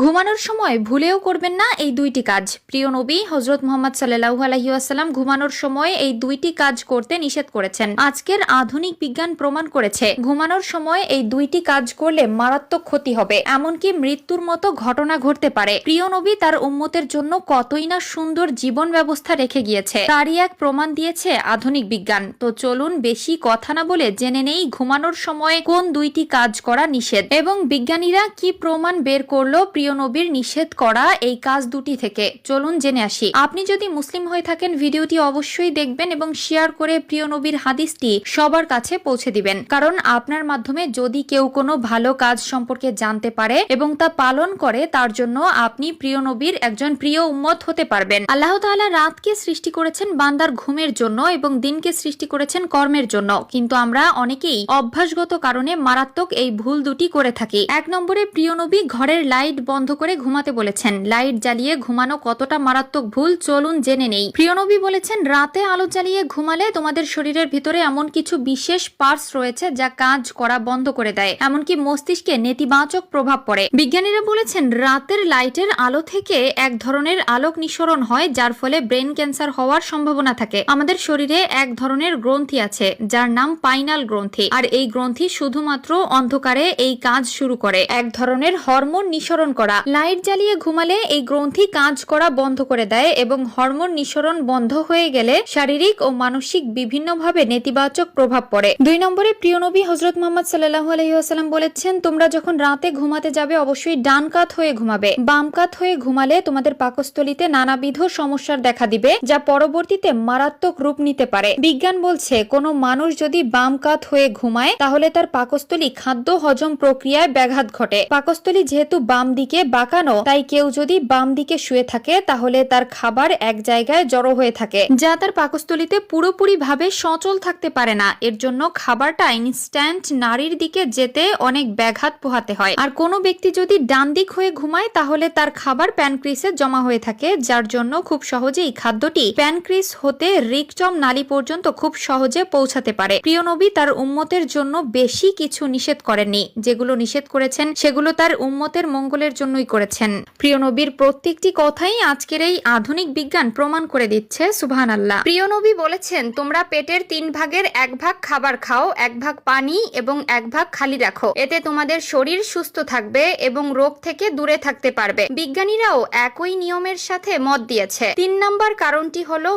ঘুমানোর সময় ভুলেও করবেন না এই দুইটি কাজ। প্রিয় নবী হযরত মুহাম্মদ সাল্লাল্লাহু আলাইহি ওয়াসাল্লাম ঘুমানোর সময় এই দুইটি কাজ করতে নিষেধ করেছেন। আজকের আধুনিক বিজ্ঞান প্রমাণ করেছে ঘুমানোর সময় এই দুইটি কাজ করলে মারাত্মক ক্ষতি হবে, এমনকি মৃত্যুর মতো ঘটনা ঘটতে পারে। প্রিয় নবী তার উম্মতের জন্য কতই না সুন্দর জীবন ব্যবস্থা রেখে গিয়েছে, তারই এক প্রমাণ দিয়েছে আধুনিক বিজ্ঞান। তো চলুন বেশি কথা না বলে জেনে নেই ঘুমানোর সময় কোন দুইটি কাজ করা নিষেধ এবং বিজ্ঞানীরা কি প্রমাণ বের করলো প্রিয় নবীর নিষেধ করা এই কাজ দুটি থেকে। চলুন জেনে আসি। আপনি যদি মুসলিম হয়ে থাকেন ভিডিওটি অবশ্যই দেখবেন এবং শেয়ার করে প্রিয় নবীর হাদিসটি সবার কাছে পৌঁছে দিবেন, কারণ আপনার মাধ্যমে যদি কেউ কোনো ভালো কাজ সম্পর্কে জানতে পারে এবং তা পালন করে, তার জন্য আপনি প্রিয় নবীর একজন প্রিয় উম্মত হতে পারবেন। আল্লাহ তাআলা রাতকে সৃষ্টি করেছেন বান্দার ঘুমের জন্য এবং দিনকে সৃষ্টি করেছেন কর্মের জন্য, কিন্তু আমরা অনেকেই অভ্যাসগত কারণে মারাত্মক এই ভুল দুটি করে থাকি। এক নম্বরে প্রিয় নবী ঘরের লাইট বন্ধ করে ঘুমাতে বলেছেন। লাইট জ্বালিয়ে ঘুমানো কতটা মারাত্মক ভুল চলুন জেনে নেই। প্রিয় নবী বলেছেন, রাতে আলো জ্বালিয়ে ঘুমালে তোমাদের শরীরের ভিতরে এমন কিছু বিশেষ পার্টস রয়েছে যা কাজ করা বন্ধ করে দেয়, এমনকি মস্তিষ্কে নেতিবাচক প্রভাব পড়ে। বিজ্ঞানীরা বলেছেন রাতের লাইটের আলো থেকে এক ধরনের আলোক নিঃসরণ হয়, যার ফলে ব্রেন ক্যান্সার হওয়ার সম্ভাবনা থাকে। আমাদের শরীরে এক ধরনের গ্রন্থি আছে যার নাম পাইনাল গ্রন্থি, আর এই গ্রন্থি শুধুমাত্র অন্ধকারে এই কাজ শুরু করে, এক ধরনের হরমোন নিঃসরণ করা। লাইট জ্বালিয়ে ঘুমালে এই গ্রন্থি কাজ করা বন্ধ করে দেয় এবং হরমোন নিঃসরণ বন্ধ হয়ে গেলে শারীরিক ও মানসিক বিভিন্নভাবে নেতিবাচক প্রভাব পড়ে। দুই নম্বরে প্রিয় নবী হযরত মুহাম্মদ সাল্লাল্লাহু আলাইহি ওয়াসাল্লাম বলেছেন, তোমরা যখন রাতে ঘুমাতে যাবে অবশ্যই ডান কাত হয়ে ঘুমাবে। বাম কাত হয়ে ঘুমালে তোমাদের পাকস্থলীতে নানাবিধ সমস্যার দেখা দিবে, যা পরবর্তীতে মারাত্মক রূপ নিতে পারে। বিজ্ঞান বলছে কোনো মানুষ যদি বাম কাত হয়ে ঘুমায় তাহলে তার পাকস্থলী খাদ্য হজম প্রক্রিয়ায় ব্যাঘাত ঘটে। পাকস্থলী যেহেতু বাম দিকে বাঁকানো, তাই কেউ যদি বাম দিকে শুয়ে থাকে তাহলে তার খাবার এক জায়গায় জড়ো হয়ে থাকে, যা তার পাকস্থলীতে পুরোপুরি ভাবে সচল থাকতে পারে না। এর জন্য খাবারটা ইনস্ট্যান্ট নারীর দিকে যেতে অনেক ব্যাঘাত পোহাতে হয়। আর কোনো ব্যক্তি যদি ডান দিক হয়ে ঘুমায় তাহলে তার খাবার প্যানক্রিসে জমা হয়ে থাকে, যার জন্য খুব সহজেই খাদ্যটি প্যানক্রিস হতে রিকচম নালী পর্যন্ত খুব সহজে পৌঁছাতে পারে। প্রিয় নবী তার উম্মতের জন্য বেশি কিছু নিষেধ করেননি, যেগুলো নিষেধ করেছেন সেগুলো তার উম্মতের মঙ্গলের জন্যই করেছেন। প্রিয় নবীর প্রত্যেকটি কথাই আজকের এই আধুনিক বিজ্ঞান প্রমাণ করে দিচ্ছে। সুবহানাল্লাহ। প্রিয় নবী বলেছেন, তোমরা পেটের 3 ভাগের 1 ভাগ খাবার খাও, 1 ভাগ পানি এবং 1 ভাগ খালি রাখো। এতে তোমাদের শরীর সুস্থ থাকবে এবং রোগ থেকে দূরে থাকতে পারবে। বিজ্ঞানীরাও একই নিয়মের সাথে মত দিয়েছে। 3 নম্বর কারণটি হলো